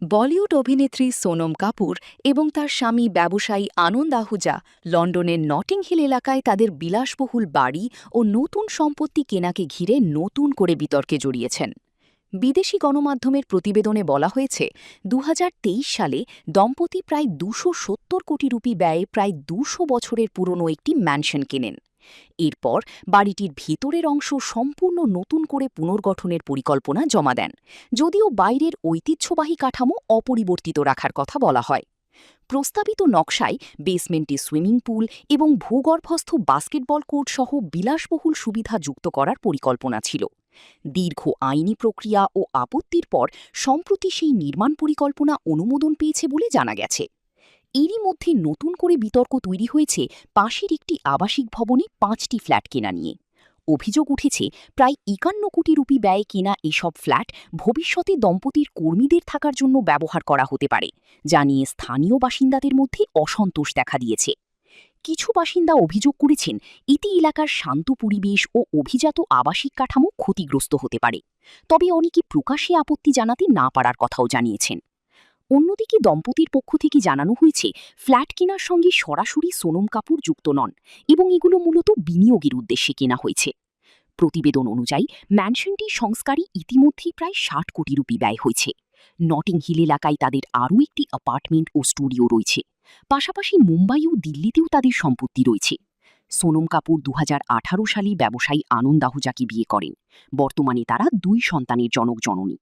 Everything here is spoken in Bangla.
বলিউড অভিনেত্রী সোনম কাপুর এবং তার স্বামী ব্যবসায়ী আনন্দ আহুজা লন্ডনের নটিং হিল এলাকায় তাদের বিলাসবহুল বাড়ি ও নতুন সম্পত্তি কেনাকে ঘিরে নতুন করে বিতর্কে জড়িয়েছেন। বিদেশি গণমাধ্যমের প্রতিবেদনে বলা হয়েছে ২০২৩ সালে দম্পতি প্রায় ২৭০ কোটি রুপি ব্যয়ে প্রায় ২০০ বছরের পুরনো একটি ম্যানশন কেনেন। এরপর বাড়িটির ভিতরের অংশ সম্পূর্ণ নতুন করে পুনর্গঠনের পরিকল্পনা জমা দেন, যদিও বাইরের ঐতিহ্যবাহী কাঠামো অপরিবর্তিত রাখার কথা বলা হয়। প্রস্তাবিত নকশায় বেসমেন্টে সুইমিং পুল এবং ভূগর্ভস্থ বাস্কেটবল কোর্ট সহ বিলাসবহুল সুবিধা যুক্ত করার পরিকল্পনা ছিল। দীর্ঘ আইনি প্রক্রিয়া ও আপত্তির পর সম্প্রতি সেই নির্মাণ পরিকল্পনা অনুমোদন পেয়েছে বলে জানা গেছে। এরই মধ্যে নতুন করে বিতর্ক তৈরি হয়েছে পাশের একটি আবাসিক ভবনে ৫টি ফ্ল্যাট কেনা নিয়ে। অভিযোগ উঠেছে প্রায় ৫১ কোটি রুপি ব্যয়ে কেনা এসব ফ্ল্যাট ভবিষ্যতে দম্পতির কর্মীদের থাকার জন্য ব্যবহার করা হতে পারে, যা নিয়ে স্থানীয় বাসিন্দাদের মধ্যে অসন্তোষ দেখা দিয়েছে। কিছু বাসিন্দা অভিযোগ করেছেন এতে এলাকার শান্ত পরিবেশ ও অভিজাত আবাসিক কাঠামো ক্ষতিগ্রস্ত হতে পারে, তবে অনেকে প্রকাশ্যে আপত্তি জানাতে না পারার কথাও জানিয়েছেন। অন্যদিকে দম্পতির পক্ষ থেকে জানানো হয়েছে ফ্ল্যাট কেনার সঙ্গে সরাসরি সোনম কাপুর যুক্ত নন এবং এগুলো মূলত বিনিয়োগের উদ্দেশ্যে কেনা হয়েছে। প্রতিবেদন অনুযায়ী ম্যানশনটির সংস্কারে ইতিমধ্যেই প্রায় ৬০ কোটি রুপি ব্যয় হয়েছে। নটিং হিল এলাকায় তাদের আরও একটি অ্যাপার্টমেন্ট ও স্টুডিও রয়েছে। পাশাপাশি মুম্বাই ও দিল্লিতেও তাদের সম্পত্তি রয়েছে। সোনম কাপুর ২০১৮ সালে ব্যবসায়ী আনন্দ আহুজাকে বিয়ে করেন। বর্তমানে তারা ২ সন্তানের জনক জননী।